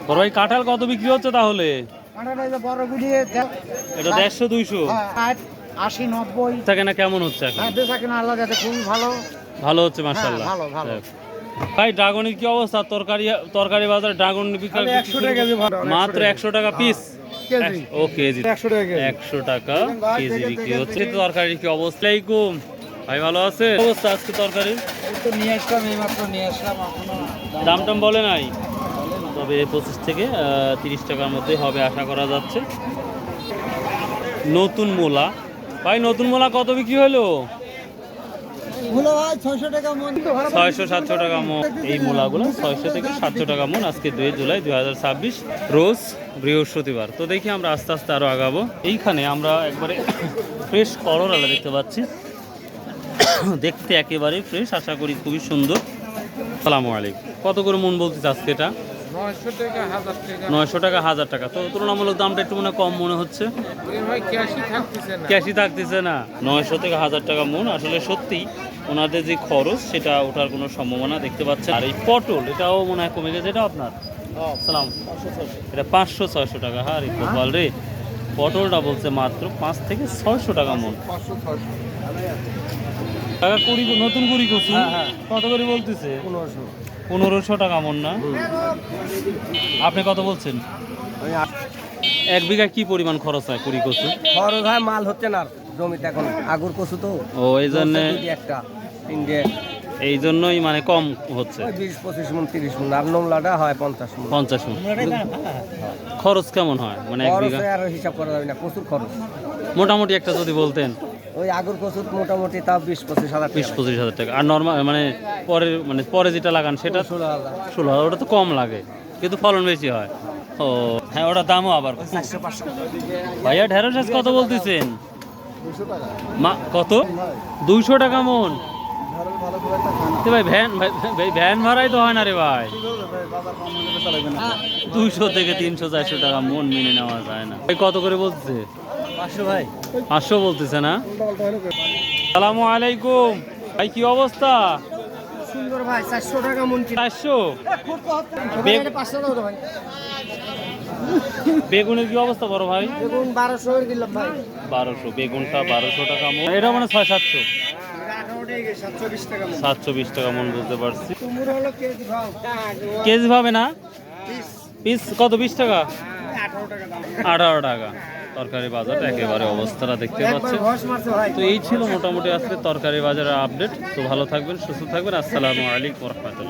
বড় ভাই কাঁঠাল কত বিক্রি হচ্ছে তাহলে? বড় গুলিয়ে এটা 150-200 80 90 থাকে না, কেমন হচ্ছে এখন? বেচা কিনা আল্লাহ যাতে খুবই ভালো ভালো হচ্ছে মাশাআল্লাহ। ভালো ভালো। ভাই ড্রাগনের কি অবস্থা? তরকারি বাজারে ড্রাগন বিক্রি 100 টাকা কেজি মাত্র 100 টাকা পিস কেজি। ও কেজি 100 টাকা কেজি। 100 টাকা কেজি বিক্রি হচ্ছে। তরকারির কি অবস্থা? আলাইকুম ভাই, ভালো আছে? অবস্থা আজকে তরকারির? এই তো নিয়ে আসলাম, এইমাত্র নিয়ে আসলাম, এখনো দাম টাম বলে নাই, তবে 25 থেকে 30 টাকার মধ্যে হবে আশা করা যাচ্ছে। নতুন মূলা ভাই, নতুন মূলা কত বিক্রি হলো? মূলা ভাই 600 টাকা মন। 600-700 টাকা মন। এই মূলাগুলো 600 থেকে 700 টাকা মন। আজকে 2 জুলাই 2026 রোজ বৃহস্পতিবার। তো দেখি আমরা আস্তে আস্তে আরো আগাবো। এইখানে আমরা একবারে ফ্রেশ করলা দেখতে পাচ্ছি, দেখতে একেবারে ফ্রেশ, আশা করি খুবই সুন্দর। আসসালামু আলাইকুম। কত করে মন বলতে আজকে এটা? 900 টাকা 1000 টাকা। 900 টাকা 1000 টাকা। তো তুলনামূলক দামটা একটু মনে কম মনে হচ্ছে। ভাই ক্যাশই থাকতেছে না। ক্যাশই থাকতেছে না। 900 থেকে 1000 টাকা মন। আসলে সত্যি ওনাদের যে খরচ সেটা ওঠার কোনো সম্ভাবনা দেখতে পাচ্ছেন। আর এই পটল এটাও মনে হয় কমে গেছে। এটা আপনার? সালাম। এটা 500-600 টাকা। হ্যাঁ রে গোপাল রে, পটলটা বলছে মাত্র 5 থেকে 600 টাকা মন। 500-600 টাকা কুড়ি, নতুন কুড়ি কচু কত করে বলতেছে? 1500 টাকা মন না? আপনি কত বলছেন? 1 বিঘা কি পরিমাণ খরচ হয় কুড়ি কচু? খরচ হয়, মাল হচ্ছে না জমিতে এখন, আগুর কচু তো। ও এই জন্য একটা 3 এই জন্যই মানে কম হচ্ছে। 20-25 মন 30 মন, আর নোংলাটা হয় 50 মন। 50 মন। খরচ কেমন হয় মানে 1 বিঘা? আর হিসাব করা যাবে না, প্রচুর খরচ। মোটামুটি একটা যদি বলতেন। ওই আগুর কচুর মোটামুটি তাও 20-25 হাজার। 20-25 হাজার টাকা। আর নর্মাল মানে পরে যেটা লাগান সেটা 16,000। ওটা তো কম লাগে কিন্তু ফলন বেশি হয়। ও হ্যাঁ, ওটা দামও আবার। ভাইয়া ঢেঁড়স আজ কত বলতেছেন? কত? 200 টাকা মন। ভাই ভ্যান ভাড়াই তো হয় না রে ভাই। 200 থেকে 300-400 টাকা মন মেনে নেওয়া যায় না। ভাই কত করে বলতেছে? 500 ভাই। 500 বলতেছে না? আসসালামু আলাইকুম ভাই, কি অবস্থা? সুন্দর ভাই, 400 টাকা মন। 400? বেগুনের কি অবস্থা বড় ভাই? বেগুন 1200 এর দিলাম ভাই। 1200 বেগুনটা 1200 টাকা মন। এটা মানে 600-700। 720 টাকা মন। 720 টাকা মন, বুঝতে পারছি। কুমড়ো হলো কেজি ভাও। কেজি ভাবে না, পিস কত? 20 টাকা? 18 টাকা দাম। 18 টাকা। তরকারি বাজার একেবারে অবস্থাটা দেখতে পাচ্ছেন। তো এই ছিল মোটামুটি আজকে তরকারি বাজারের আপডেট। তো ভালো থাকবেন, সুস্থ থাকবেন। আসসালামু আলাইকুম ওয়া রাহমাতুল্লাহ।